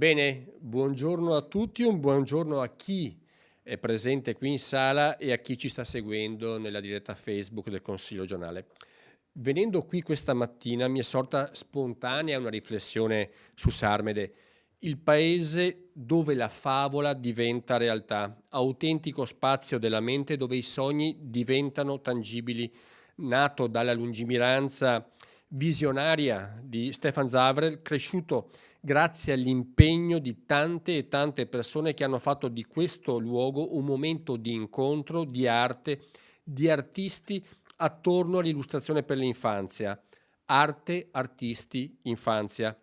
Bene, buongiorno a tutti, un buongiorno a chi è presente qui in sala e a chi ci sta seguendo nella diretta Facebook del Consiglio Regionale. Venendo qui questa mattina mi è sorta spontanea una riflessione su Sarmede, il paese dove la favola diventa realtà, autentico spazio della mente dove i sogni diventano tangibili, nato dalla lungimiranza visionaria di Stefan Zavrel, cresciuto grazie all'impegno di tante e tante persone che hanno fatto di questo luogo un momento di incontro, di arte, di artisti attorno all'illustrazione per l'infanzia. Arte, artisti, infanzia.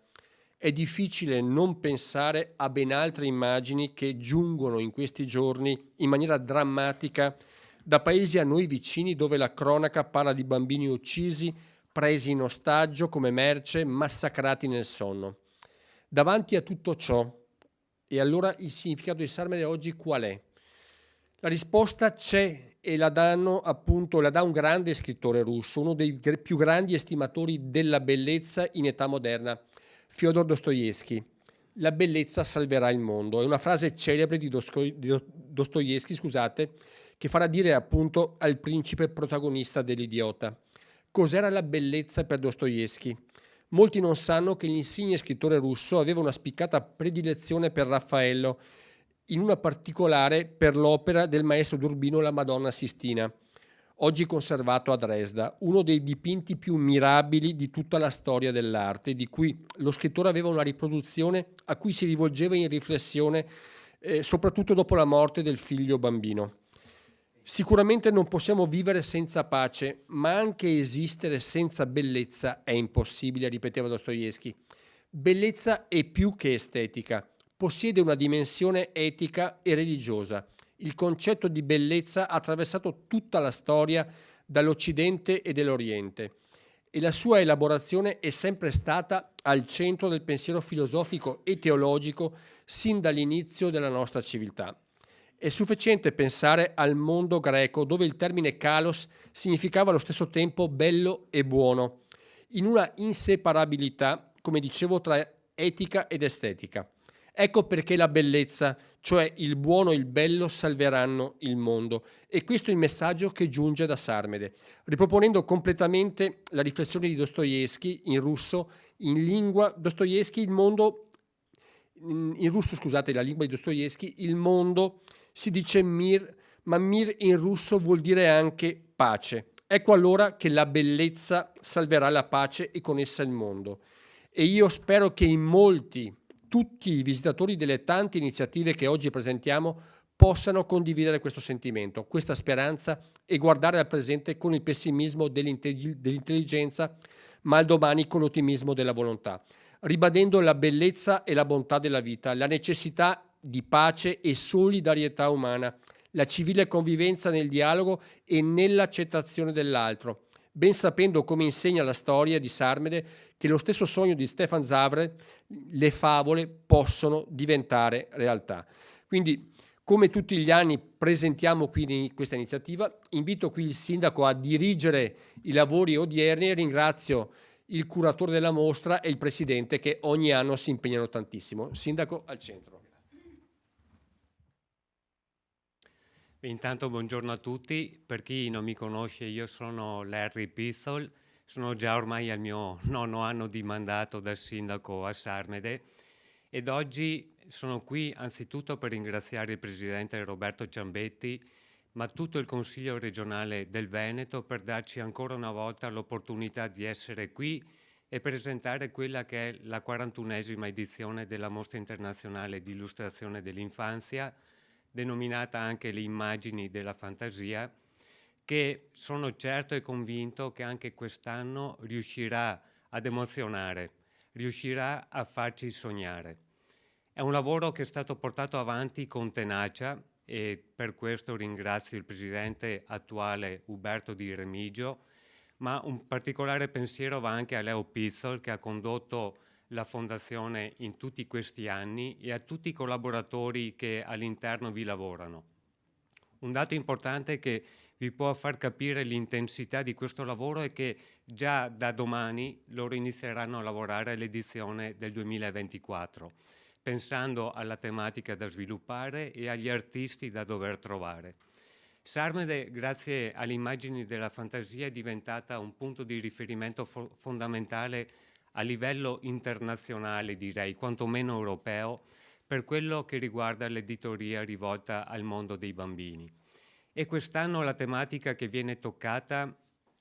È difficile non pensare a ben altre immagini che giungono in questi giorni in maniera drammatica da paesi a noi vicini dove la cronaca parla di bambini uccisi, presi in ostaggio come merce, massacrati nel sonno. Davanti a tutto ciò, e allora il significato di Sarmede oggi qual è? La risposta c'è e la dà un grande scrittore russo, uno dei più grandi estimatori della bellezza in età moderna, Fyodor Dostoevskij. La bellezza salverà il mondo. È una frase celebre di Dostoevskij, che farà dire appunto al principe protagonista dell'Idiota. Cos'era la bellezza per Dostoevskij? Molti non sanno che l'insigne scrittore russo aveva una spiccata predilezione per Raffaello, in una particolare per l'opera del maestro d'Urbino La Madonna Sistina, oggi conservato a Dresda, uno dei dipinti più mirabili di tutta la storia dell'arte, di cui lo scrittore aveva una riproduzione a cui si rivolgeva in riflessione, soprattutto dopo la morte del figlio bambino. Sicuramente non possiamo vivere senza pace, ma anche esistere senza bellezza è impossibile, ripeteva Dostoevskij. Bellezza è più che estetica, possiede una dimensione etica e religiosa. Il concetto di bellezza ha attraversato tutta la storia dall'Occidente e dell'Oriente e la sua elaborazione è sempre stata al centro del pensiero filosofico e teologico sin dall'inizio della nostra civiltà. È sufficiente pensare al mondo greco, dove il termine kalos significava allo stesso tempo bello e buono, in una inseparabilità, come dicevo, tra etica ed estetica. Ecco perché la bellezza, cioè il buono e il bello, salveranno il mondo. E questo è il messaggio che giunge da Sarmede, riproponendo completamente la riflessione di Dostoevskij in russo, in lingua Dostoevskij, il mondo, in russo, scusate, la lingua di Dostoevskij, il mondo si dice mir, ma mir in russo vuol dire anche pace. Ecco allora che la bellezza salverà la pace e con essa il mondo. E io spero che in molti, tutti i visitatori delle tante iniziative che oggi presentiamo possano condividere questo sentimento, questa speranza e guardare al presente con il pessimismo dell'intelligenza, ma al domani con l'ottimismo della volontà, ribadendo la bellezza e la bontà della vita, la necessità di pace e solidarietà umana, la civile convivenza nel dialogo e nell'accettazione dell'altro, ben sapendo, come insegna la storia di Sarmede, che lo stesso sogno di Stefan Zavrel, le favole possono diventare realtà. Quindi, come tutti gli anni presentiamo qui questa iniziativa, invito qui il sindaco a dirigere i lavori odierni e ringrazio il curatore della mostra e il presidente che ogni anno si impegnano tantissimo. Sindaco, al centro. Intanto buongiorno a tutti, per chi non mi conosce io sono Larry Pizzol, sono già ormai al mio 9° anno di mandato da sindaco a Sarmede ed oggi sono qui anzitutto per ringraziare il presidente Roberto Ciambetti, ma tutto il Consiglio regionale del Veneto per darci ancora una volta l'opportunità di essere qui e presentare quella che è la 41esima edizione della Mostra Internazionale di Illustrazione dell'Infanzia, denominata anche le immagini della fantasia, che sono certo e convinto che anche quest'anno riuscirà ad emozionare, riuscirà a farci sognare. È un lavoro che è stato portato avanti con tenacia e per questo ringrazio il presidente attuale Uberto Di Remigio, ma un particolare pensiero va anche a Leo Pizzol che ha condotto la Fondazione in tutti questi anni e a tutti i collaboratori che all'interno vi lavorano. Un dato importante che vi può far capire l'intensità di questo lavoro è che già da domani loro inizieranno a lavorare all'edizione del 2024. pensando alla tematica da sviluppare e agli artisti da dover trovare. Sarmede, grazie alle immagini della fantasia, è diventata un punto di riferimento fondamentale a livello internazionale, direi, quantomeno europeo, per quello che riguarda l'editoria rivolta al mondo dei bambini. E quest'anno la tematica che viene toccata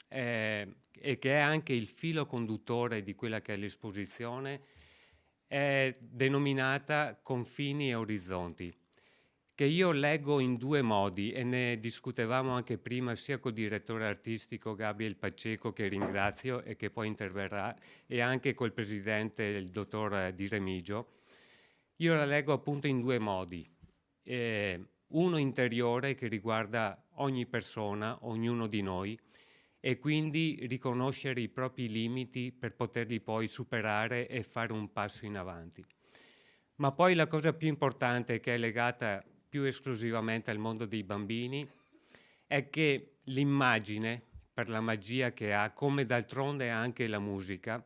e che è anche il filo conduttore di quella che è l'esposizione è denominata Confini e Orizzonti, che io leggo in due modi e ne discutevamo anche prima sia col direttore artistico Gabriel Pacheco, che ringrazio e che poi interverrà, e anche col presidente, il dottor Di Remigio. Io la leggo appunto in due modi, uno interiore che riguarda ogni persona, ognuno di noi, e quindi riconoscere i propri limiti per poterli poi superare e fare un passo in avanti. Ma poi la cosa più importante, che è legata più esclusivamente al mondo dei bambini, è che l'immagine, per la magia che ha, come d'altronde anche la musica,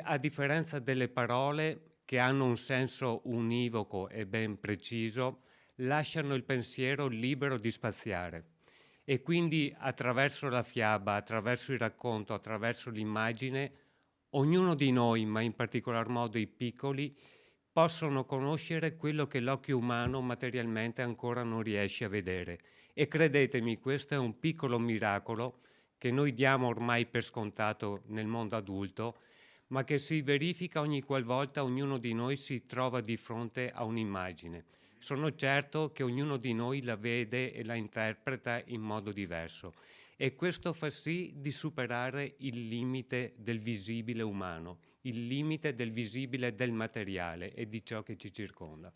a differenza delle parole che hanno un senso univoco e ben preciso, lasciano il pensiero libero di spaziare. E quindi attraverso la fiaba, attraverso il racconto, attraverso l'immagine, ognuno di noi, ma in particolar modo i piccoli, possono conoscere quello che l'occhio umano materialmente ancora non riesce a vedere. E credetemi, questo è un piccolo miracolo che noi diamo ormai per scontato nel mondo adulto, ma che si verifica ogni qualvolta ognuno di noi si trova di fronte a un'immagine. Sono certo che ognuno di noi la vede e la interpreta in modo diverso, e questo fa sì di superare il limite del visibile umano, il limite del visibile del materiale e di ciò che ci circonda.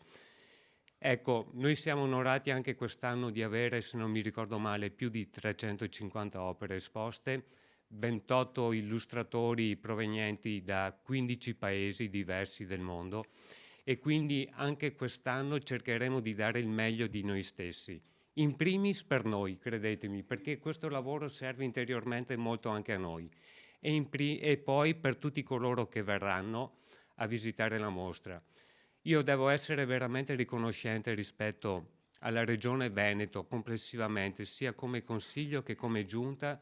Ecco, noi siamo onorati anche quest'anno di avere, se non mi ricordo male, più di 350 opere esposte, 28 illustratori provenienti da 15 paesi diversi del mondo, e quindi anche quest'anno cercheremo di dare il meglio di noi stessi. In primis per noi, credetemi, perché questo lavoro serve interiormente molto anche a noi, e poi per tutti coloro che verranno a visitare la mostra. Io devo essere veramente riconoscente rispetto alla Regione Veneto complessivamente, sia come Consiglio che come Giunta,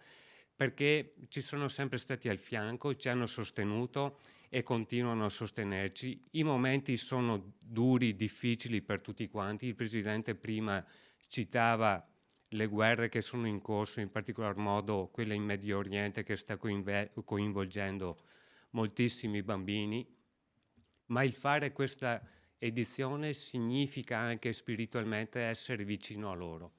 perché ci sono sempre stati al fianco, ci hanno sostenuto e continuano a sostenerci. I momenti sono duri, difficili per tutti quanti. Il Presidente prima citava le guerre che sono in corso, in particolar modo quella in Medio Oriente, che sta coinvolgendo moltissimi bambini, ma il fare questa edizione significa anche spiritualmente essere vicino a loro,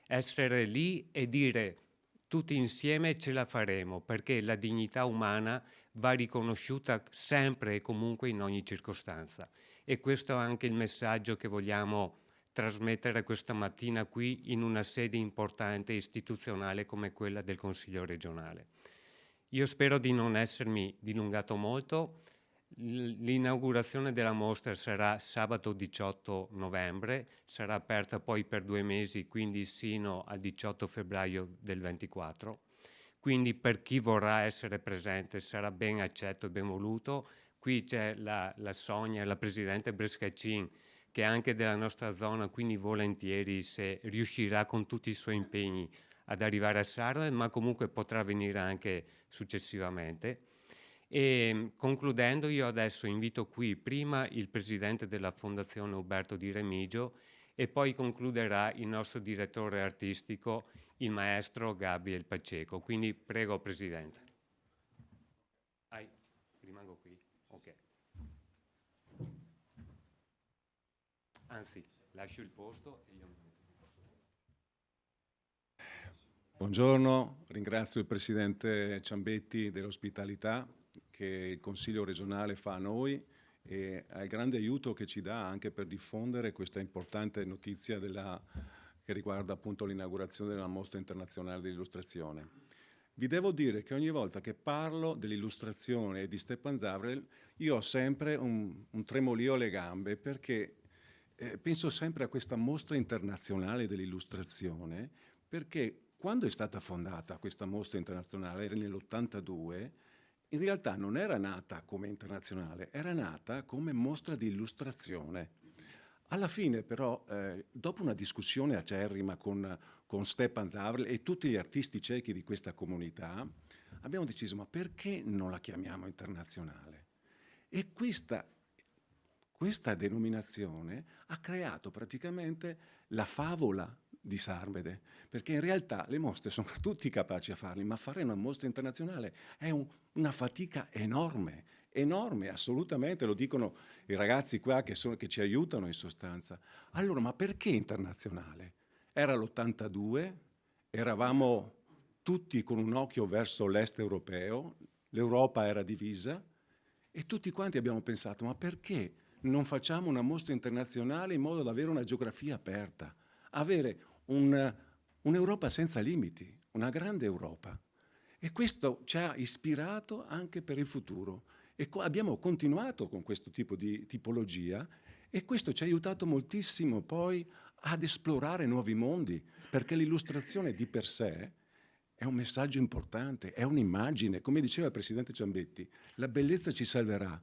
essere lì e dire tutti insieme ce la faremo, perché la dignità umana va riconosciuta sempre e comunque in ogni circostanza. E questo è anche il messaggio che vogliamo trasmettere questa mattina qui in una sede importante e istituzionale come quella del Consiglio regionale. Io spero di non essermi dilungato molto. L'inaugurazione della mostra sarà sabato 18 novembre, sarà aperta poi per 2 mesi, quindi sino al 18 febbraio del 24. Quindi per chi vorrà essere presente sarà ben accetto e ben voluto. Qui c'è la Sonia, la Presidente Brescacin, che è anche della nostra zona, quindi volentieri, se riuscirà con tutti i suoi impegni ad arrivare a Sarre, ma comunque potrà venire anche successivamente. E concludendo, io adesso invito qui prima il Presidente della Fondazione Uberto Di Remigio e poi concluderà il nostro direttore artistico, il maestro Gabriel Pacheco. Quindi prego, Presidente. Rimango qui? Ok. Anzi, lascio il posto e io mi metto. Buongiorno, ringrazio il Presidente Ciambetti dell'ospitalità che il Consiglio regionale fa a noi e al grande aiuto che ci dà anche per diffondere questa importante notizia che riguarda appunto l'inaugurazione della Mostra Internazionale dell'Illustrazione. Vi devo dire che ogni volta che parlo dell'illustrazione e di Stepan Zavrel io ho sempre un tremolio alle gambe, perché penso sempre a questa Mostra Internazionale dell'Illustrazione, perché quando è stata fondata questa Mostra Internazionale, era nell'82, in realtà non era nata come internazionale, era nata come mostra di illustrazione. Alla fine però, dopo una discussione acerrima con Stepan Zavrl e tutti gli artisti cechi di questa comunità, abbiamo deciso, ma perché non la chiamiamo internazionale? E questa denominazione ha creato praticamente la favola di Sarmede, perché in realtà le mostre sono tutti capaci a farle, ma fare una mostra internazionale è una fatica enorme, enorme, assolutamente, lo dicono i ragazzi qua che ci aiutano in sostanza. Allora, ma perché internazionale? Era l'82, eravamo tutti con un occhio verso l'est europeo, l'Europa era divisa e tutti quanti abbiamo pensato, ma perché non facciamo una mostra internazionale in modo da avere una geografia aperta, avere un'Europa senza limiti, una grande Europa. E questo ci ha ispirato anche per il futuro. E abbiamo continuato con questo tipo di tipologia e questo ci ha aiutato moltissimo poi ad esplorare nuovi mondi, perché l'illustrazione di per sé è un messaggio importante, è un'immagine. Come diceva il Presidente Ciambetti, la bellezza ci salverà,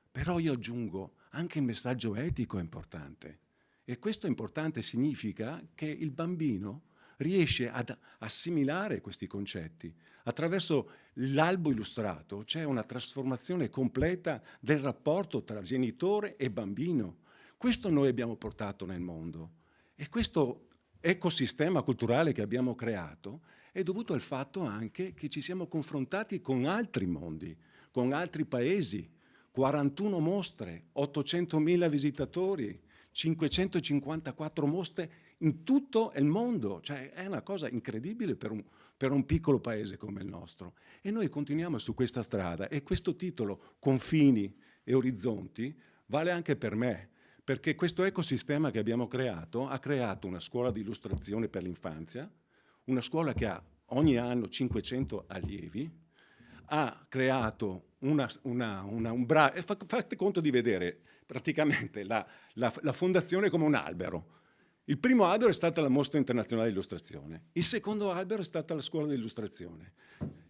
però io aggiungo anche il messaggio etico è importante. E questo è importante, significa che il bambino riesce ad assimilare questi concetti. Attraverso l'albo illustrato c'è una trasformazione completa del rapporto tra genitore e bambino. Questo noi abbiamo portato nel mondo. E questo ecosistema culturale che abbiamo creato è dovuto al fatto anche che ci siamo confrontati con altri mondi, con altri paesi, 41 mostre, 800.000 visitatori, 554 mostre in tutto il mondo. Cioè è una cosa incredibile per un piccolo paese come il nostro. E noi continuiamo su questa strada e questo titolo, Confini e Orizzonti, vale anche per me, perché questo ecosistema che abbiamo creato ha creato una scuola di illustrazione per l'infanzia, una scuola che ha ogni anno 500 allievi, ha creato fate conto di vedere praticamente la fondazione come un albero. Il primo albero è stata la Mostra Internazionale di Illustrazione, il secondo albero è stata la Scuola di Illustrazione,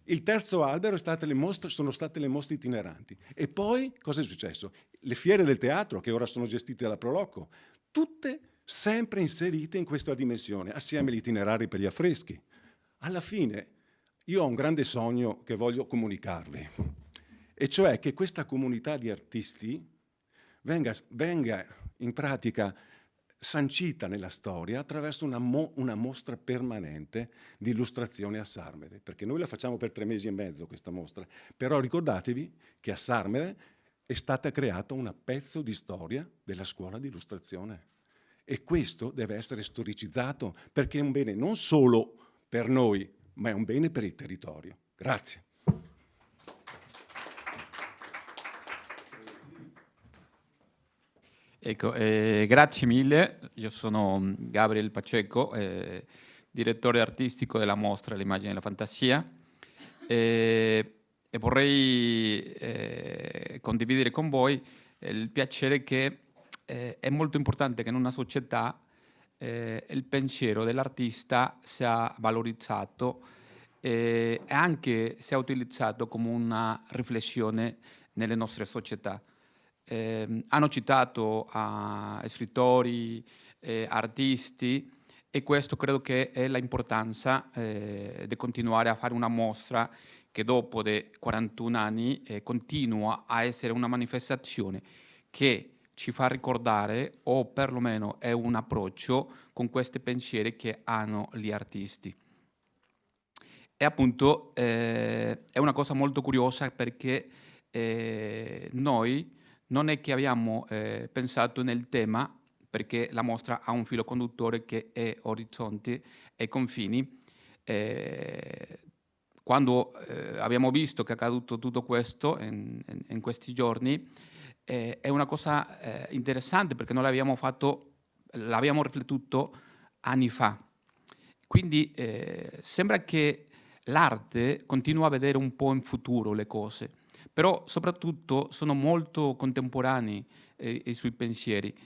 il terzo albero sono state le mostre itineranti. E poi cosa è successo? Le fiere del teatro, che ora sono gestite dalla Proloco, tutte sempre inserite in questa dimensione, assieme agli itinerari per gli affreschi. Alla fine io ho un grande sogno che voglio comunicarvi, e cioè che questa comunità di artisti venga in pratica sancita nella storia attraverso una mostra permanente di illustrazione a Sarmede, perché noi la facciamo per 3 mesi e mezzo questa mostra, però ricordatevi che a Sarmede è stata creata un pezzo di storia della scuola di illustrazione e questo deve essere storicizzato perché è un bene non solo per noi, ma è un bene per il territorio. Grazie. Ecco, grazie mille. Io sono Gabriel Pacheco, direttore artistico della mostra L'immagine della fantasia e vorrei condividere con voi il piacere che è molto importante che in una società il pensiero dell'artista sia valorizzato e anche sia utilizzato come una riflessione nelle nostre società. Hanno citato scrittori, artisti e questo credo che è l'importanza di continuare a fare una mostra che dopo 41 anni continua a essere una manifestazione che ci fa ricordare o perlomeno è un approccio con questi pensieri che hanno gli artisti. E appunto è una cosa molto curiosa perché noi non è che abbiamo pensato nel tema, perché la mostra ha un filo conduttore che è orizzonti e confini. Quando abbiamo visto che è accaduto tutto questo in questi giorni, è una cosa interessante perché noi l'abbiamo riflettuto anni fa. Quindi sembra che l'arte continua a vedere un po' in futuro le cose, però soprattutto sono molto contemporanei i suoi pensieri.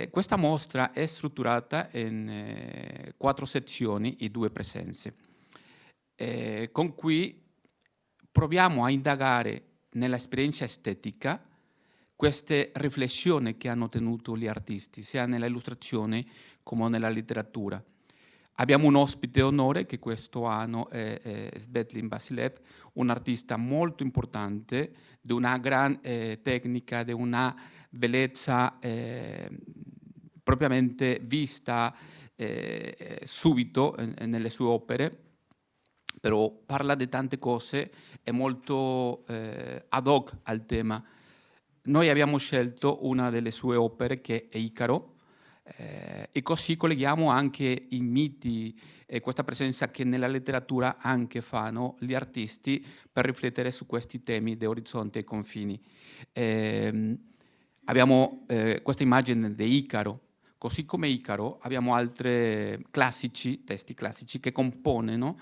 Questa mostra è strutturata in 4 sezioni e 2 presenze, con cui proviamo a indagare nell'esperienza estetica queste riflessioni che hanno tenuto gli artisti, sia nella illustrazione come nella letteratura. Abbiamo un ospite onore che questo anno è Svetlin Vasilev, un artista molto importante, di una gran tecnica, di una bellezza propriamente vista subito nelle sue opere, però parla di tante cose, è molto ad hoc al tema. Noi abbiamo scelto una delle sue opere che è Icaro, e così colleghiamo anche i miti e questa presenza che nella letteratura anche fanno gli artisti per riflettere su questi temi di orizzonte e confini. Abbiamo questa immagine di Icaro, così come Icaro abbiamo altri testi classici che compongono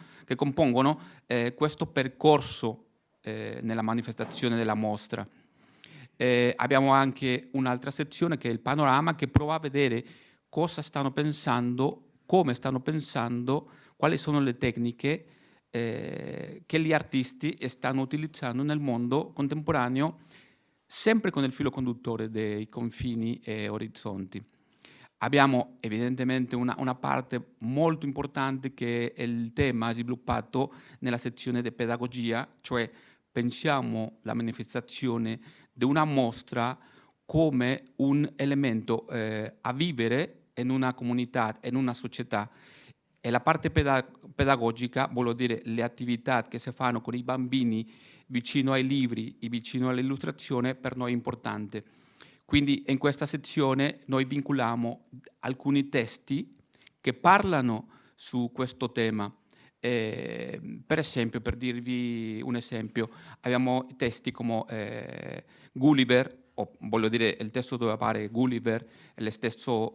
questo percorso nella manifestazione della mostra. Abbiamo anche un'altra sezione che è il panorama, che prova a vedere cosa stanno pensando, come stanno pensando, quali sono le tecniche che gli artisti stanno utilizzando nel mondo contemporaneo, sempre con il filo conduttore dei confini e orizzonti. Abbiamo evidentemente una parte molto importante che è il tema sviluppato nella sezione di pedagogia, cioè pensiamo la manifestazione di una mostra come un elemento a vivere in una comunità, in una società. E la parte pedagogica vuol dire le attività che si fanno con i bambini vicino ai libri e vicino all'illustrazione, per noi è importante. Quindi in questa sezione noi vinculiamo alcuni testi che parlano su questo tema. Per esempio, per dirvi un esempio, abbiamo testi come Gulliver, o voglio dire il testo dove appare Gulliver, e lo stesso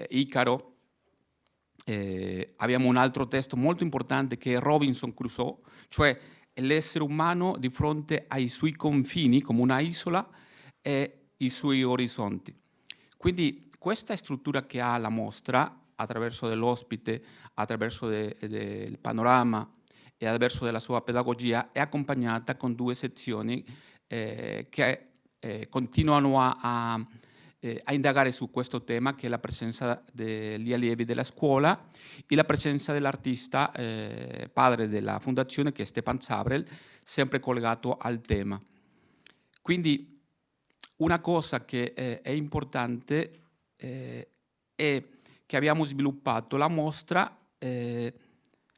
Icaro. Abbiamo un altro testo molto importante che è Robinson Crusoe, cioè l'essere umano di fronte ai suoi confini come una isola e i suoi orizzonti. Quindi questa struttura che ha la mostra, attraverso dell'ospite, attraverso del panorama e attraverso della sua pedagogia, è accompagnata con due sezioni che continuano a indagare su questo tema, che è la presenza degli allievi della scuola e la presenza dell'artista padre della fondazione, che è Stepan Zavrel, sempre collegato al tema. Quindi una cosa che è importante è che abbiamo sviluppato la mostra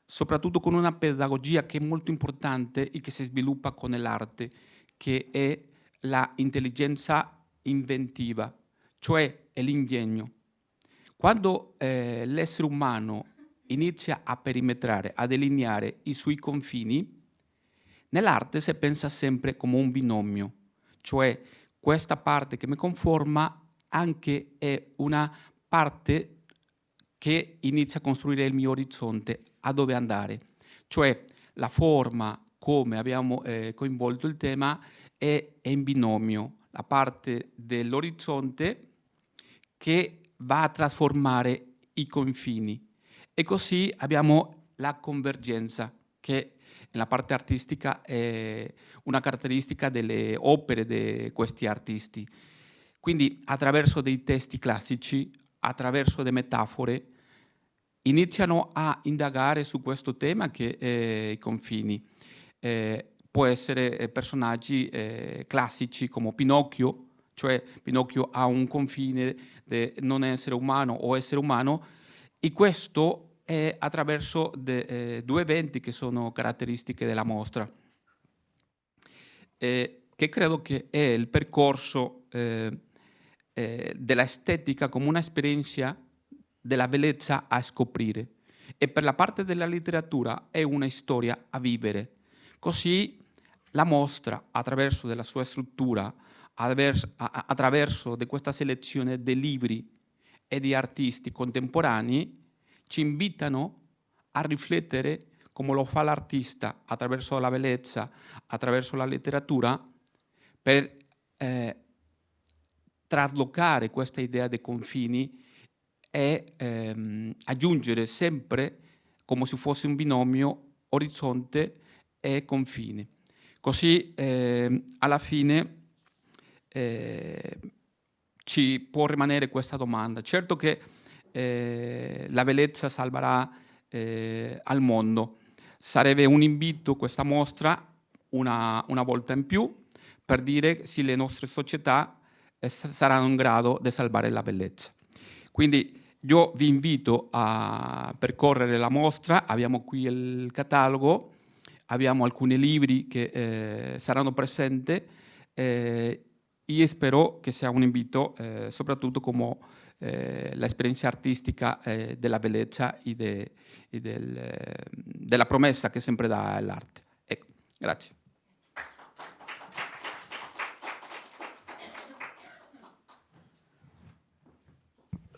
soprattutto con una pedagogia che è molto importante e che si sviluppa con l'arte, che è la intelligenza inventiva, cioè è l'ingegno. Quando l'essere umano inizia a perimetrare, a delineare i suoi confini, nell'arte si pensa sempre come un binomio, cioè questa parte che mi conforma anche è una parte che inizia a costruire il mio orizzonte, a dove andare. Cioè la forma, come abbiamo coinvolto il tema, è in binomio, la parte dell'orizzonte che va a trasformare i confini. E così abbiamo la convergenza, che nella parte artistica è una caratteristica delle opere di questi artisti. Quindi attraverso dei testi classici, attraverso delle metafore, iniziano a indagare su questo tema che è i confini. Può essere personaggi classici come Pinocchio, cioè Pinocchio ha un confine di non essere umano o essere umano, e questo è attraverso due eventi che sono caratteristiche della mostra, che credo che è il percorso dell'estetica come un'esperienza della bellezza a scoprire, e per la parte della letteratura è una storia a vivere. Così la mostra, attraverso della sua struttura, attraverso di questa selezione di libri e di artisti contemporanei, ci invitano a riflettere come lo fa l'artista attraverso la bellezza, attraverso la letteratura, per traslocare questa idea dei confini e aggiungere sempre, come se fosse un binomio, orizzonte e confini. Così alla fine ci può rimanere questa domanda. Certo che la bellezza salverà al mondo. Sarebbe un invito questa mostra una volta in più per dire se le nostre società saranno in grado di salvare la bellezza. Quindi io vi invito a percorrere la mostra, abbiamo qui il catalogo, abbiamo alcuni libri che saranno presenti e spero che sia un invito soprattutto come l'esperienza artistica della bellezza e della promessa che sempre dà l'arte. Ecco, grazie.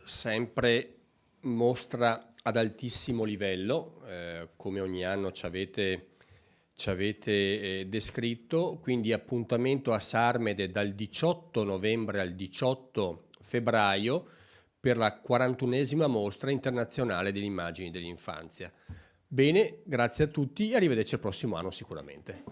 Sempre mostra ad altissimo livello, come ogni anno ci avete descritto, quindi appuntamento a Sarmede dal 18 novembre al 18 febbraio per la 41esima mostra internazionale delle immagini dell'infanzia. Bene, grazie a tutti e arrivederci al prossimo anno sicuramente.